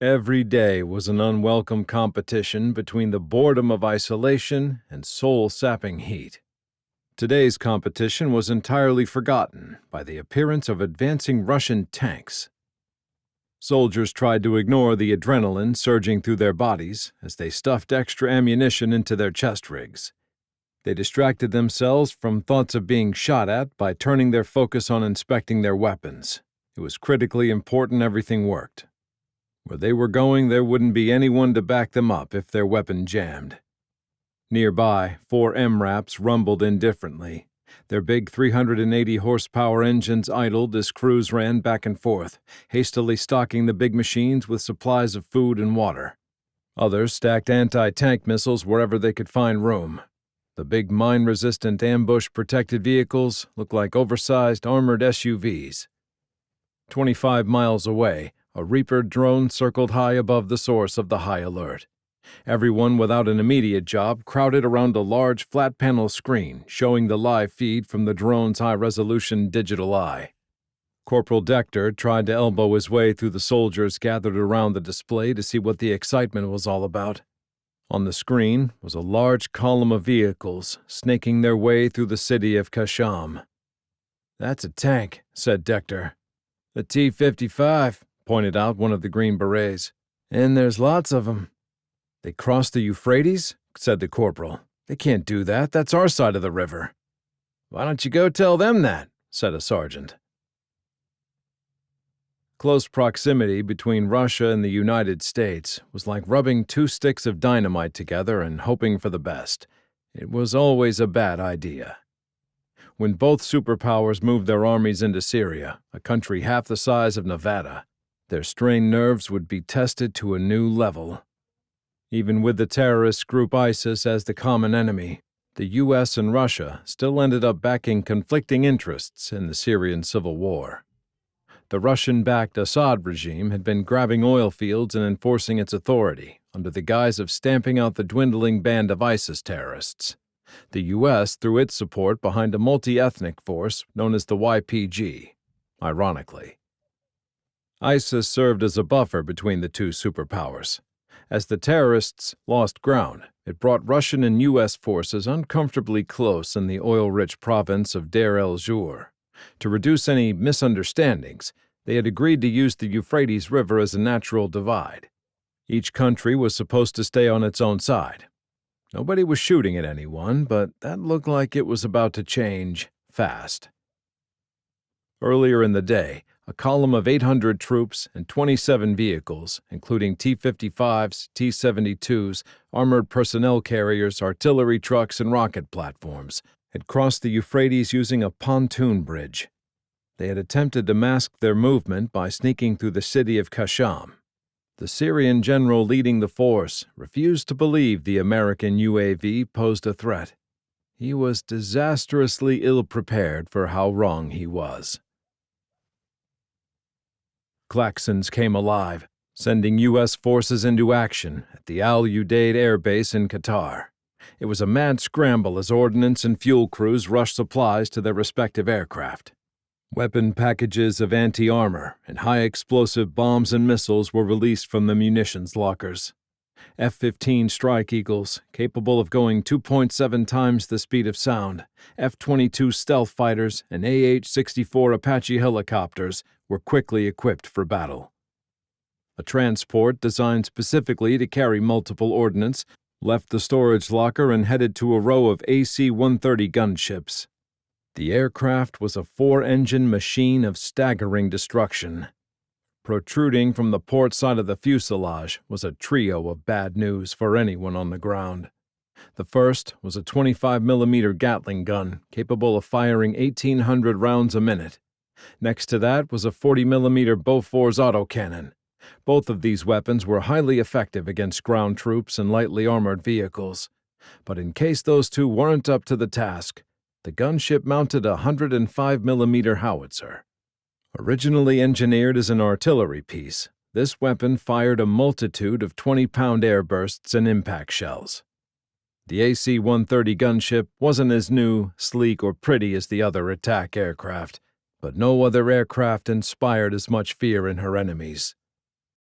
Every day was an unwelcome competition between the boredom of isolation and soul-sapping heat. Today's competition was entirely forgotten by the appearance of advancing Russian tanks. Soldiers tried to ignore the adrenaline surging through their bodies as they stuffed extra ammunition into their chest rigs. They distracted themselves from thoughts of being shot at by turning their focus on inspecting their weapons. It was critically important everything worked. Where they were going, there wouldn't be anyone to back them up if their weapon jammed. Nearby, 4 MRAPs rumbled indifferently. Their big 380-horsepower engines idled as crews ran back and forth, hastily stocking the big machines with supplies of food and water. Others stacked anti-tank missiles wherever they could find room. The big mine-resistant ambush-protected vehicles looked like oversized armored SUVs. 25 miles away, a Reaper drone circled high above the source of the high alert. Everyone without an immediate job crowded around a large flat-panel screen showing the live feed from the drone's high-resolution digital eye. Corporal Dector tried to elbow his way through the soldiers gathered around the display to see what the excitement was all about. On the screen was a large column of vehicles snaking their way through the city of Kasham. "That's a tank," said Dector. "A T-55, pointed out one of the Green Berets. "And there's lots of them." "They crossed the Euphrates?" said the corporal. "They can't do that. That's our side of the river." "Why don't you go tell them that?" said a sergeant. Close proximity between Russia and the United States was like rubbing 2 sticks of dynamite together and hoping for the best. It was always a bad idea. When both superpowers moved their armies into Syria, a country half the size of Nevada, their strained nerves would be tested to a new level. Even with the terrorist group ISIS as the common enemy, the U.S. and Russia still ended up backing conflicting interests in the Syrian civil war. The Russian-backed Assad regime had been grabbing oil fields and enforcing its authority under the guise of stamping out the dwindling band of ISIS terrorists. The U.S. threw its support behind a multi-ethnic force known as the YPG, ironically. ISIS served as a buffer between the two superpowers. As the terrorists lost ground, it brought Russian and U.S. forces uncomfortably close in the oil-rich province of Deir el-Zur. To reduce any misunderstandings, they had agreed to use the Euphrates River as a natural divide. Each country was supposed to stay on its own side. Nobody was shooting at anyone, but that looked like it was about to change fast. Earlier in the day, a column of 800 troops and 27 vehicles, including T-55s, T-72s, armored personnel carriers, artillery trucks, and rocket platforms, had crossed the Euphrates using a pontoon bridge. They had attempted to mask their movement by sneaking through the city of Kasham. The Syrian general leading the force refused to believe the American UAV posed a threat. He was disastrously ill-prepared for how wrong he was. Klaxons came alive, sending U.S. forces into action at the Al Udeid Air Base in Qatar. It was a mad scramble as ordnance and fuel crews rushed supplies to their respective aircraft. Weapon packages of anti-armor and high-explosive bombs and missiles were released from the munitions lockers. F-15 Strike Eagles, capable of going 2.7 times the speed of sound, F-22 stealth fighters, and AH-64 Apache helicopters were quickly equipped for battle. A transport designed specifically to carry multiple ordnance left the storage locker and headed to a row of AC-130 gunships. The aircraft was a 4-engine machine of staggering destruction. Protruding from the port side of the fuselage was a trio of bad news for anyone on the ground. The first was a 25mm Gatling gun capable of firing 1,800 rounds a minute. Next to that was a 40mm Bofors autocannon. Both of these weapons were highly effective against ground troops and lightly armored vehicles. But in case those two weren't up to the task, the gunship mounted a 105mm howitzer. Originally engineered as an artillery piece, this weapon fired a multitude of 20-pound airbursts and impact shells. The AC-130 gunship wasn't as new, sleek, or pretty as the other attack aircraft, but no other aircraft inspired as much fear in her enemies.